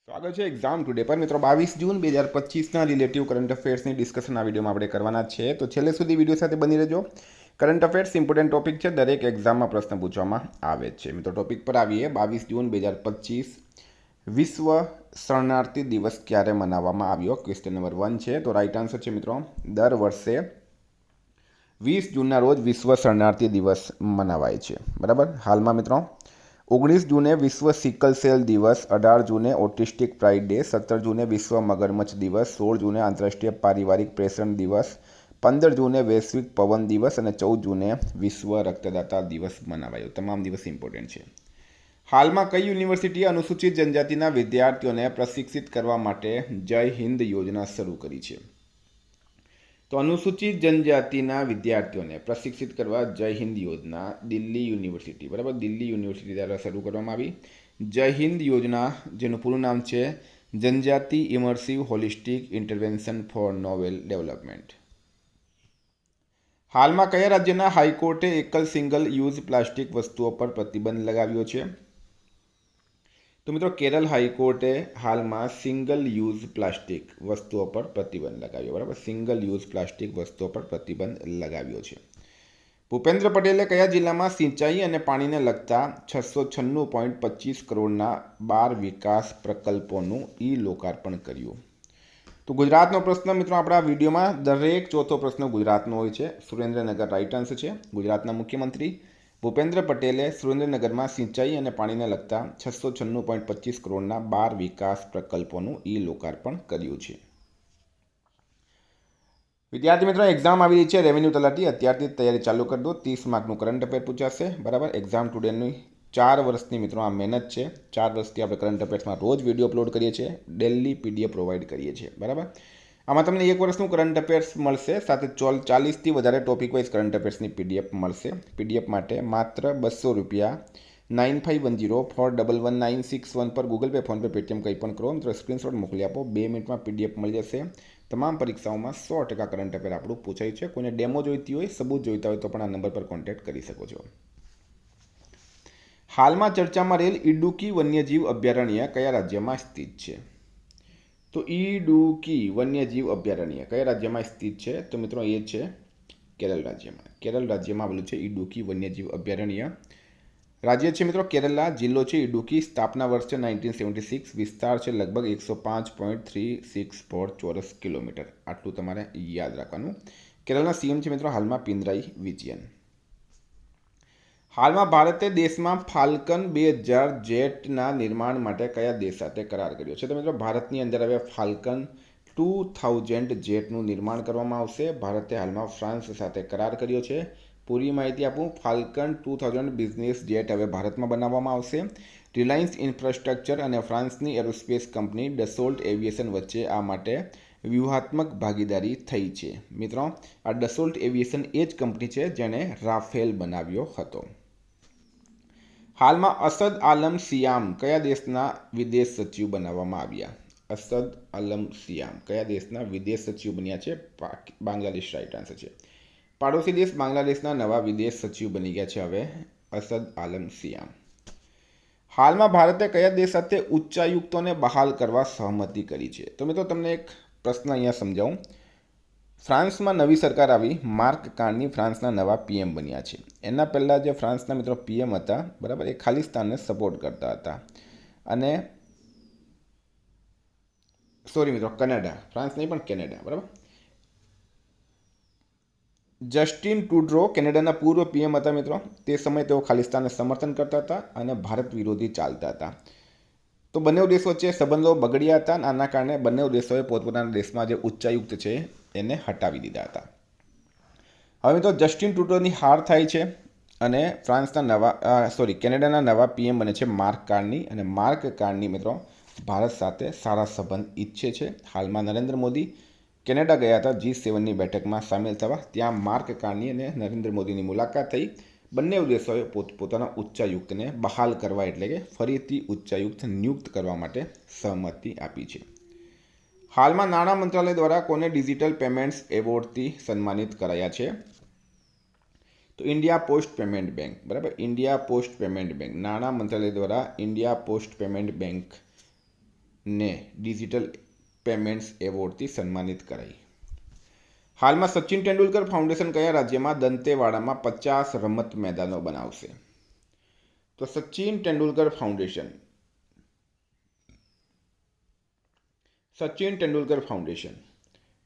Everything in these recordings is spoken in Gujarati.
તો આગળ છે એક્ઝામ ટુડે પર મિત્રો 22 જૂન 2025ના રિલેટિવ કરંટ અફેર્સની ડિસ્કશન આ વિડીયોમાં આપણે કરવાના છે. તો છેલ્લે સુધી વિડીયો સાથે બની રહેજો. કરંટ અફેર્સ ઇમ્પોર્ટન્ટ ટોપિક છે, દરેક એક્ઝામમાં પ્રશ્ન પૂછવામાં આવે છે. મિત્રો ટોપિક પર આવીએ. 22 જૂન 2025 વિશ્વ શરણાર્થી દિવસ ક્યારે મનાવવામાં આવ્યો? ક્વેશ્ચન નંબર 1 છે. તો રાઈટ આન્સર છે મિત્રો, દર વર્ષે 20 જૂનના રોજ વિશ્વ શરણાર્થી દિવસ મનાવાય છે. બરાબર. હાલમાં મિત્રો 19 જૂને વિશ્વ સિકલ સેલ દિવસ, 18 જૂને ઓટિસ્ટિક પ્રાઇડ ડે, 17 જૂને વિશ્વ મગરમચ્છ દિવસ, 16 જૂને આંતરરાષ્ટ્રીય પારિવારિક પ્રેષણ દિવસ, 15 જૂને વૈશ્વિક પવન દિવસ અને 14 જૂને વિશ્વ રક્તદાતા દિવસ મનાવાયો. તમામ દિવસ ઇમ્પોર્ટન્ટ છે. હાલમાં કઈ યુનિવર્સિટીએ અનુસૂચિત જનજાતિના વિદ્યાર્થીઓને પ્રશિક્ષિત કરવા માટે જય હિન્દ યોજના શરૂ કરી છે? તો અનુસૂચિત જનજાતિના વિદ્યાર્થીઓને પ્રશિક્ષિત કરવા જય હિન્દ યોજના દિલ્હી યુનિવર્સિટી, બરાબર, દિલ્હી યુનિવર્સિટી દ્વારા શરૂ કરવામાં આવી. જય હિન્દ યોજના, જેનું પૂરું નામ છે જનજાતિ immersive holistic intervention for novel development. હાલમાં કયા રાજ્યના હાઈકોર્ટે એકલ સિંગલ યુઝ પ્લાસ્ટિક વસ્તુઓ પર પ્રતિબંધ લગાવ્યો છે? તો મિત્રો કેરળ હાઈકોર્ટે હાલમાં સિંગલ યુઝ પ્લાસ્ટિક વસ્તુઓ પર પ્રતિબંધ લગાવ્યો. બરાબર, સિંગલ યુઝ પ્લાસ્ટિક વસ્તુઓ પર પ્રતિબંધ લગાવ્યો છે. ભૂપેન્દ્ર પટેલે કયા જિલ્લામાં સિંચાઈ અને પાણીને લગતા 696.25 કરોડના 12 વિકાસ પ્રકલ્પોનું લોકાર્પણ કર્યું? તો ગુજરાતનો પ્રશ્ન મિત્રો, આપણા વિડીયોમાં દરેક ચોથો પ્રશ્ન ગુજરાતનો હોય છે. સુરેન્દ્રનગર રાઈટ આન્સર છે. ગુજરાતના મુખ્યમંત્રી ભૂપેન્દ્ર પટેલે સુરેન્દ્રનગરમાં સિંચાઈ અને પાણીને લગતા 696.25 કરોડના 12 વિકાસ પ્રકલ્પોનું લોકાર્પણ કર્યું છે. વિદ્યાર્થી મિત્રો, એક્ઝામ આવી રહી છે રેવન્યુ તલાટી, અત્યારથી તૈયારી ચાલુ કરી દો. 30 માર્કનું કરંટ અફેર પૂછાશે. બરાબર, એક્ઝામ ટુડેની 4 વર્ષની મિત્રો આ મહેનત છે. 4 વર્ષથી આપણે કરંટ અફેર્સમાં રોજ વિડીયો અપલોડ કરીએ છીએ, ડેલી પીડીએફ પ્રોવાઈડ કરીએ છીએ. બરાબર, આમાં તમને 1 વર્ષનું કરંટ અફેર્સ મળશે, સાથે 40થી વધારે ટોપિક વાઇઝ કરંટ અફેર્સની પીડીએફ મળશે. પીડીએફ માટે માત્ર 200 રૂપિયા 9510411961 પર ગૂગલ પે, ફોનપે, પેટીએમ કંઈ પણ કરો મિત્રો, સ્ક્રીનશોટ મોકલી આપો. 2 મિનિટમાં પીડીએફ મળી જશે. તમામ પરીક્ષાઓમાં 100% કરંટ અફેર આપણું પૂછાય છે. કોઈને ડેમો જોઈતી હોય, સબૂત જોઈતા હોય તો પણ આ નંબર પર કોન્ટેક્ટ કરી શકો છો. હાલમાં ચર્ચામાં રહેલ ઇડુકી વન્યજીવ અભયારણ્ય કયા રાજ્યમાં સ્થિત છે? તો ઇડુકી વન્યજીવ અભયારણ્ય કયા રાજ્યમાં સ્થિત છે? તો મિત્રો એ છે કેરળ રાજ્યમાં. કેરળ રાજ્યમાં આવેલું છે ઇડુકી વન્યજીવ અભયારણ્ય. રાજ્ય છે મિત્રો કેરલા, જિલ્લો છે ઇડુકી, સ્થાપના વર્ષ છે 1976, વિસ્તાર છે લગભગ 105.364 ચોરસ કિલોમીટર. આટલું તમારે યાદ રાખવાનું. કેરળના સીએમ છે મિત્રો હાલમાં પિનરાઈ વિજયન. હાલમાં ભારતે દેશમાં ફાલ્કન 2000 જેટના નિર્માણ માટે કયા દેશ સાથે કરાર કર્યો છે? તો મિત્રો ભારતની અંદર હવે ફાલ્કન 2000 જેટનું નિર્માણ કરવામાં આવશે. ભારતે હાલમાં ફ્રાન્સ સાથે કરાર કર્યો છે. પૂરી માહિતી આપું, ફાલ્કન 2000 બિઝનેસ જેટ હવે ભારતમાં બનાવવામાં આવશે. રિલાયન્સ ઇન્ફ્રાસ્ટ્રક્ચર અને ફ્રાન્સની એરોસ્પેસ કંપની ડસોલ્ટ એવિએશન વચ્ચે આ માટે વ્યૂહાત્મક ભાગીદારી થઈ છે. મિત્રો આ ડસોલ્ટ એવિએશન એ જ કંપની છે જેણે રાફેલ બનાવ્યો હતો. હાલમાં અસદ આલમ સિયામ કયા દેશના વિદેશ સચિવ બનાવવામાં આવ્યા? અસદ આલમ સિયામ કયા દેશના વિદેશ સચિવ બન્યા છે? બાંગ્લાદેશ રાઈટ આન્સર છે. પાડોશી દેશ બાંગ્લાદેશના નવા વિદેશ સચિવ બની ગયા છે હવે અસદ આલમ સિયામ. હાલમાં ભારતે કયા દેશ સાથે ઉચ્ચાયુક્તોને બહાલ કરવા સહમતિ કરી છે? તો મિત્રો તમને એક પ્રશ્ન અહીંયા સમજાવું. ફ્રાન્સમાં નવી સરકાર આવી, માર્ક કાર્ની ફ્રાન્સના નવા પીએમ બન્યા છે. એના પહેલાં જે ફ્રાન્સના મિત્રો પીએમ હતા, બરાબર, એ ખાલિસ્તાનને સપોર્ટ કરતા હતા. અને સોરી મિત્રો, કેનેડા, ફ્રાન્સ નહીં પણ કેનેડા, બરાબર. જસ્ટિન ટ્રુડો કેનેડાના પૂર્વ પીએમ હતા મિત્રો. તે સમયે તેઓ ખાલિસ્તાનને સમર્થન કરતા હતા અને ભારત વિરોધી ચાલતા હતા. તો બંને દેશો વચ્ચે સંબંધો બગડ્યા હતા અને આના કારણે બંને દેશોએ પોતપોતાના દેશમાં જે ઉચ્ચાયુક્ત છે એને હટાવી દીધા હતા. હવે મિત્રો જસ્ટિન ટ્રુડોની હાર થાય છે અને કેનેડાના નવા પીએમ બને છે માર્ક કાર્ની. અને માર્ક કાર્ની મિત્રો ભારત સાથે સારા સંબંધ ઈચ્છે છે. હાલમાં નરેન્દ્ર મોદી કેનેડા ગયા હતા G7ની બેઠકમાં સામેલ થવા. ત્યાં માર્ક કાર્ની અને નરેન્દ્ર મોદીની મુલાકાત થઈ. બંને દેશોએ પોતાના ઉચ્ચાયુક્તને બહાલ કરવા, એટલે કે ફરીથી ઉચ્ચાયુક્ત નિયુક્ત કરવા માટે સહમતિ આપી છે. હાલમાં નાણાં મંત્રાલય દ્વારા કોને ડિજિટલ પેમેન્ટ્સ એવોર્ડથી સન્માનિત કરાયા છે? તો ઇન્ડિયા પોસ્ટ પેમેન્ટ બેંક, બરાબર, ઇન્ડિયા પોસ્ટ પેમેન્ટ બેંક, નાણાં મંત્રાલય દ્વારા ઇન્ડિયા પોસ્ટ પેમેન્ટ બેંક ને ડિજિટલ પેમેન્ટ્સ એવોર્ડથી સન્માનિત કરાઈ. હાલમાં સચિન તેંડુલકર ફાઉન્ડેશન કયા રાજ્યમાં દંતેવાડામાં 50 રમત મેદાનો બનાવશે? તો સચિન તેંડુલકર ફાઉન્ડેશન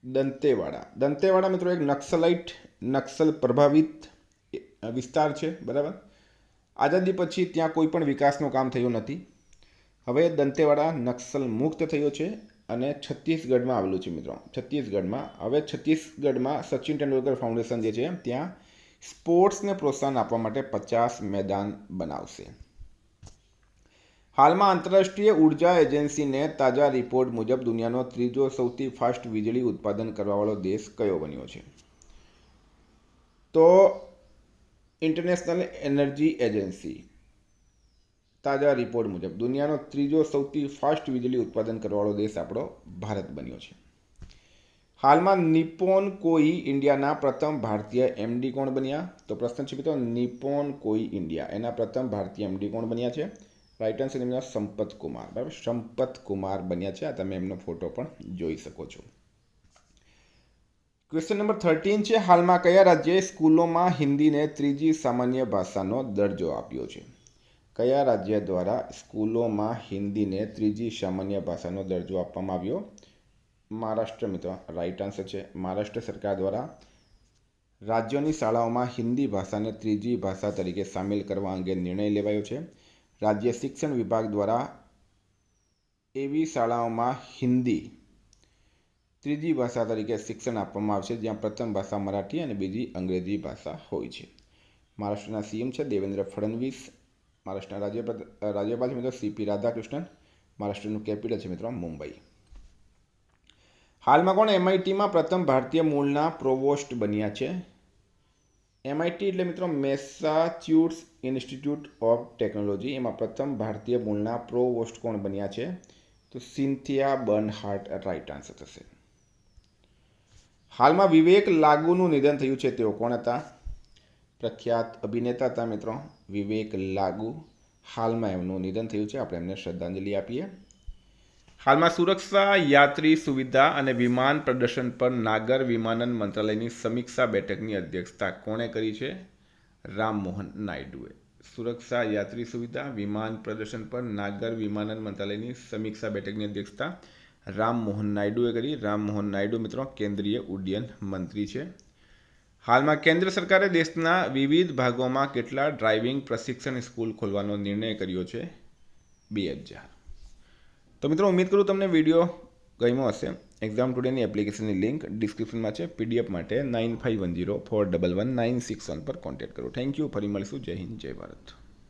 દંતેવાડા મિત્રો એક નક્સલ પ્રભાવિત વિસ્તાર છે, બરાબર. આઝાદી પછી ત્યાં કોઈ પણ વિકાસનું કામ થયું નથી. હવે દંતેવાડા નક્સલ મુક્ત થયો છે અને છત્તીસગઢમાં આવેલું છે મિત્રો. છત્તીસગઢમાં સચિન તેંડુલકર ફાઉન્ડેશન જે છે ત્યાં સ્પોર્ટ્સને પ્રોત્સાહન આપવા માટે 50 મેદાન બનાવશે. હાલમાં આંતરરાષ્ટ્રીય ઉર્જા એજન્સીને તાજા રિપોર્ટ મુજબ દુનિયાનો ત્રીજો સૌથી ફાસ્ટ વીજળી ઉત્પાદન કરવાવાળો દેશ કયો બન્યો છે? તો ઇન્ટરનેશનલ એનર્જી એજન્સી તાજા રિપોર્ટ મુજબ દુનિયાનો ત્રીજો સૌથી ફાસ્ટ વીજળી ઉત્પાદન કરવાવાળો દેશ આપણો ભારત બન્યો છે. હાલમાં નિપ્પોન કોઈ ઇન્ડિયાના પ્રથમ ભારતીય એમડી કોણ બન્યા? તો પ્રશ્ન છે મિત્રો, નિપ્પોન કોઈ ઇન્ડિયા એના પ્રથમ ભારતીય એમડી કોણ બન્યા છે? રાઇટ આન્સર એમના સંપત કુમાર, બરાબર. સંપત કુમાર બન્યા છે. આ તમે એમનો ફોટો પણ જોઈ શકો છો. ક્વેશ્ચન નંબર 13 છે, હાલમાં કયા રાજ્યએ સ્કૂલોમાં હિન્દીને ત્રીજી સામાન્ય ભાષાનો દરજ્જો આપ્યો છે? કયા રાજ્ય દ્વારા સ્કૂલોમાં હિન્દીને ત્રીજી સામાન્ય ભાષાનો દરજ્જો આપવામાં આવ્યો? મહારાષ્ટ્ર મિત્રો, રાઇટ આન્સર છે. મહારાષ્ટ્ર સરકાર દ્વારા રાજ્યોની શાળાઓમાં હિન્દી ભાષાને ત્રીજી ભાષા તરીકે સામેલ કરવા અંગે નિર્ણય લેવાયો છે. રાજ્ય શિક્ષણ વિભાગ દ્વારા એવી શાળાઓમાં હિન્દી ત્રીજી ભાષા તરીકે શિક્ષણ આપવામાં આવશે જ્યાં પ્રથમ ભાષા મરાઠી અને બીજી અંગ્રેજી ભાષા હોય છે. મહારાષ્ટ્રના સીએમ છે દેવેન્દ્ર ફડણવીસ. મહારાષ્ટ્રના રાજ્યપાલ છે મિત્રો CP રાધાકૃષ્ણન. મહારાષ્ટ્રનું કેપિટલ છે મિત્રો મુંબઈ. હાલમાં કોણ MITમાં પ્રથમ ભારતીય મૂળના પ્રોવોસ્ટ બન્યા છે? MIT એટલે મિત્રો મેસાચ્યુટ્સ ઇન્સ્ટિટ્યૂટ ઓફ ટેકનોલોજી. એમાં પ્રથમ ભારતીય મૂળના પ્રોવોસ્ટ કોણ બન્યા છે? તો સિન્થિયા બર્નહાર્ટ રાઇટ આન્સર થશે. હાલમાં વિવેક લાગુનું નિધન થયું છે, તેઓ કોણ હતા? પ્રખ્યાત અભિનેતા હતા મિત્રો વિવેક લાગુ. હાલમાં એમનું નિધન થયું છે, આપણે એમને શ્રદ્ધાંજલિ આપીએ. હાલમાં સુરક્ષા, યાત્રી સુવિધા અને વિમાન પ્રદર્શન પર નાગર વિમાનન મંત્રાલયની સમીક્ષા બેઠકની અધ્યક્ષતા કોણે કરી છે? રામમોહન નાયડુએ. સુરક્ષા, યાત્રી સુવિધા, વિમાન પ્રદર્શન પર નાગર વિમાનન મંત્રાલયની સમીક્ષા બેઠકની અધ્યક્ષતા રામમોહન નાયડુએ કરી. રામમોહન નાયડુ મિત્રો કેન્દ્રીય ઉડ્ડયન મંત્રી છે. હાલમાં કેન્દ્ર સરકારે દેશના વિવિધ ભાગોમાં કેટલા ડ્રાઇવિંગ પ્રશિક્ષણ સ્કૂલ ખોલવાનો નિર્ણય કર્યો છે? 2000. તો મિત્રો ઉમ્મીદ કરું તમને વિડીયો ગમ્યો હશે. એક્ઝામ ટુડેની એપ્લિકેશનની લિંક ડિસ્ક્રિપ્શનમાં છે. PDF માટે 9510411961 પર કોન્ટેક્ટ કરો. Thank you. ફરી મળીશું. જય હિન્દ, જય ભારત.